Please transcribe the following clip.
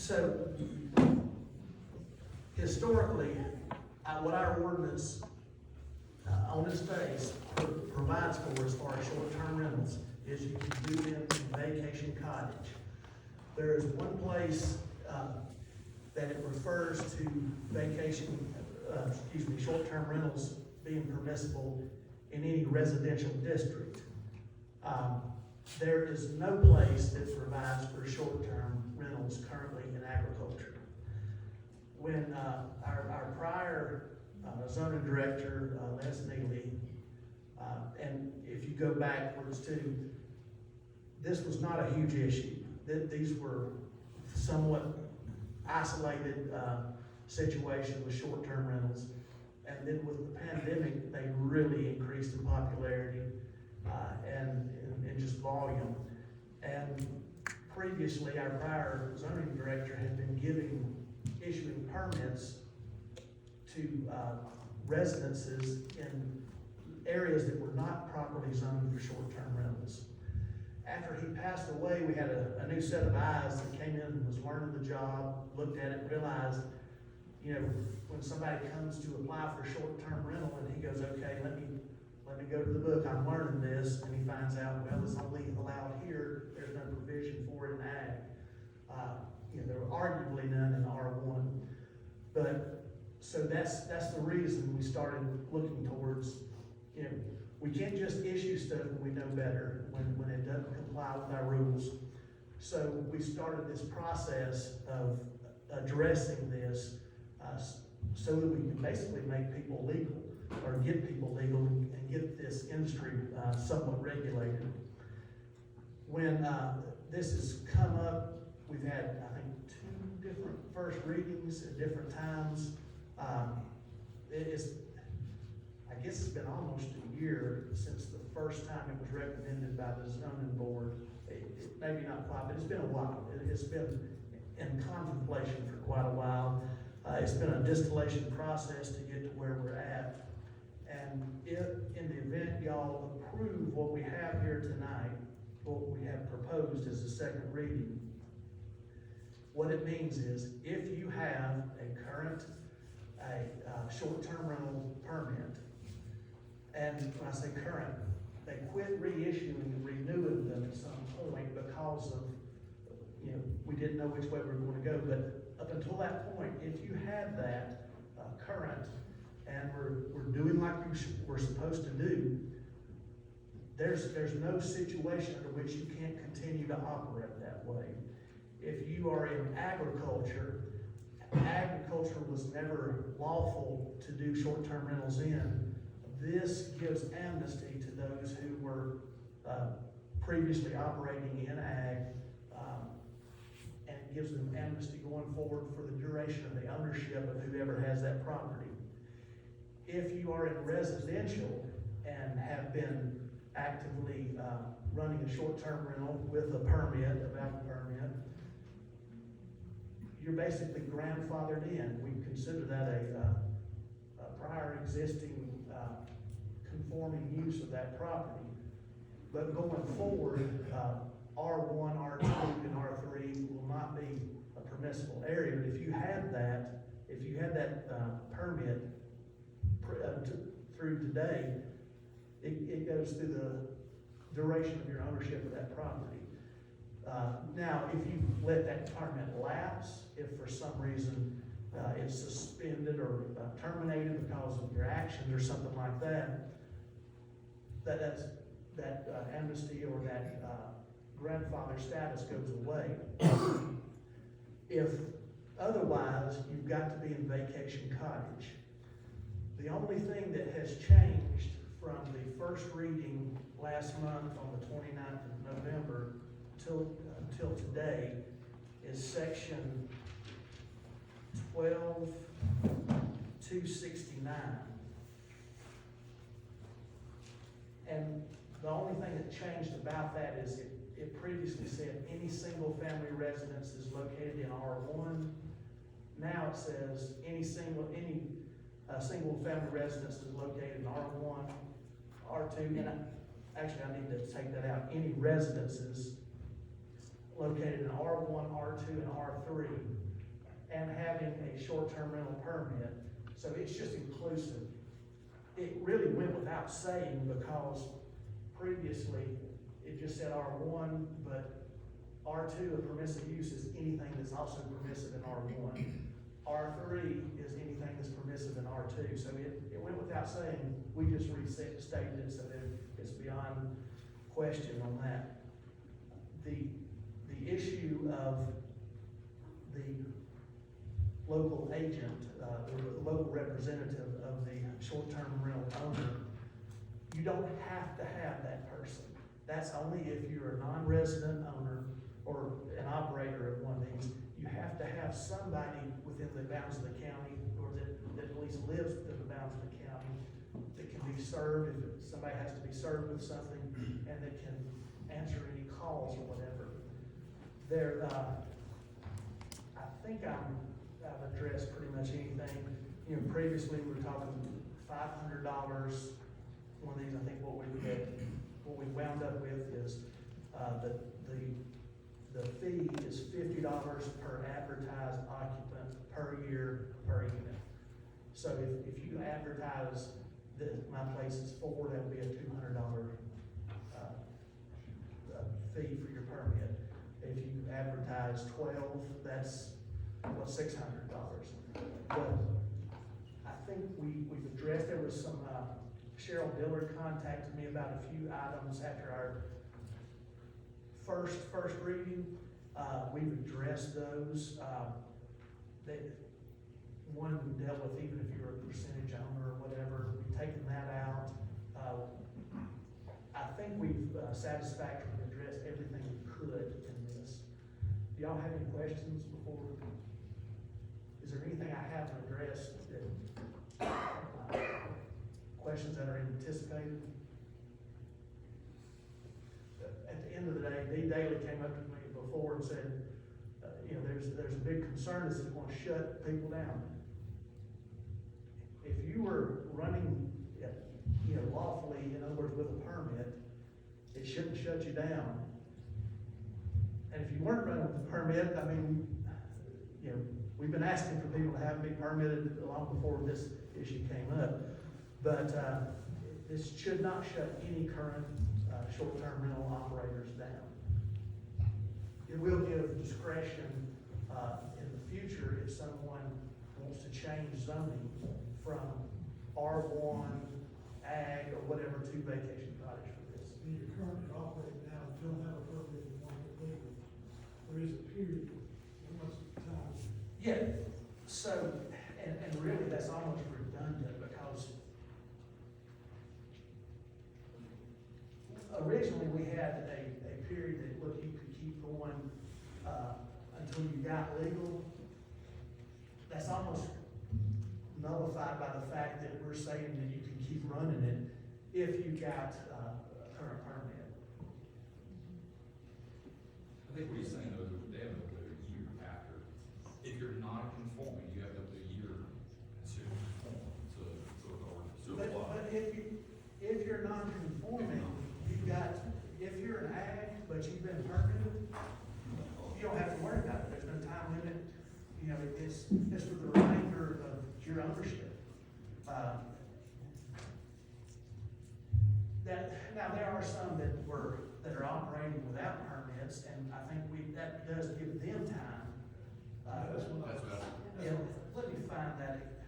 So, historically, what our ordinance on its face provides for as far as short-term rentals is you can do them in vacation cottage. There is one place that it refers to short-term rentals being permissible in any residential district. There is no place that provides for short-term rentals currently in agriculture. When our prior zoning director, Les Neely, and if you go backwards too, this was not a huge issue. These were somewhat isolated situations with short-term rentals. And then with the pandemic, they really increased in popularity and just volume. And previously, our prior zoning director had been issuing permits to residences in areas that were not properly zoned for short-term rentals. After he passed away, we had a new set of eyes that came in and was learning the job, looked at it, realized, you know, when somebody comes to apply for a short-term rental and he goes, okay, let me go to the book, I'm learning this, and he finds out, well, it's only allowed here, there's no provision for it in ag. There were arguably none in R1. But, so that's the reason we started looking towards, we can't just issue stuff when we know better, when it doesn't comply with our rules. So we started this process of addressing this so that we can basically make people legal, or get people legal and get this industry somewhat regulated. When this has come up, we've had, I think, 2 different first readings at different times. I guess it's been almost a year since the first time it was recommended by the zoning board. Maybe not quite, but it's been a while. It's been in contemplation for quite a while. It's been a distillation process to get to where we're at. And if, in the event y'all approve what we have here tonight, what we have proposed as a second reading, what it means is if you have a current short-term rental permit, and when I say current, they quit reissuing and renewing them at some point because of, we didn't know which way we were going to go. But up until that point, if you had that current, and we're doing like we're supposed to do, there's no situation under which you can't continue to operate that way. If you are in agriculture was never lawful to do short-term rentals in. This gives amnesty to those who were previously operating in ag, and gives them amnesty going forward for the duration of the ownership of whoever has that property. If you are in residential and have been actively running a short-term rental with a permit, a valid permit, you're basically grandfathered in. We consider that a prior existing conforming use of that property. But going forward, R1, R2, and R3 will not be a permissible area. But if you had that permit through today, it goes through the duration of your ownership of that property. Now, if you let that permit lapse, if for some reason it's suspended or terminated because of your actions or something like that, that amnesty or that grandfather status goes away. If otherwise, you've got to be in vacation cottage. The only thing that has changed from the first reading last month on the 29th of November until today is section 12-269. And the only thing that changed about that is it previously said any single family residence is located in R1. Now it says any single family residence is located in R1, R2, and actually I need to take that out. Any residences located in R1, R2, and R3, and having a short-term rental permit, so it's just inclusive. It really went without saying because previously it just said R1, but R2, a permissive use, is anything that's also permissive in R1. R3 is anything that's permissive in R2, so it went without saying. We just restated it so that it's beyond question on that. The issue of the local agent, or local representative of the short-term rental owner, you don't have to have that person. That's only if you're a non-resident owner or an operator of one of these. You have to have somebody within the bounds of the county, or that at least lives within the bounds of the county, that can be served, if somebody has to be served with something, and that can answer any calls or whatever. I think I've addressed pretty much anything. You know, previously we were talking $500. One of these, I think what we wound up with is, the fee is $50 per advertised occupant per year per unit. So if you advertise that my place is 4, that would be a $200 fee for your permit. If you advertise 12, that's $600. But I think we've addressed, there was some, Cheryl Dillard contacted me about a few items after our first reading. We've addressed those. One dealt with even if you're a percentage owner or whatever, we've taken that out. I think we've satisfactorily addressed everything we could in this. Do y'all have any questions before? Is there anything I haven't addressed that, questions that are anticipated? At the end of the day, Dee Daly came up to me before and said, you know, there's a big concern is it's going to shut people down. If you were running, you know, lawfully, in other words, with a permit, it shouldn't shut you down. And if you weren't running with a permit, I mean, you know, we've been asking for people to have them be permitted long before this issue came up. But this should not shut any current short-term rental operators down. It will give discretion in the future if someone wants to change zoning from R1, ag, or whatever to vacation cottage for this. You're currently operating now, you don't have a permit, you want to get legal. There is a period, once at a time. Yeah, so, and really that's almost redundant because originally we had a period that, look, you could keep going until you got legal. That's almost nullified by the fact that we're saying that you can keep running it if you got a current permit. I think what he's saying though is they have up to a year after. If you're not conforming, you have up to a year to conform to the ordinance, to apply. But if you're non-conforming, you've got, if you're an ag, but you've been permitted, you don't have to worry about it. There's no time limit. You know, it's for the remainder of your ownership. Now there are some that are operating without permits, and I think that does give them time. That's what Yeah, let me find that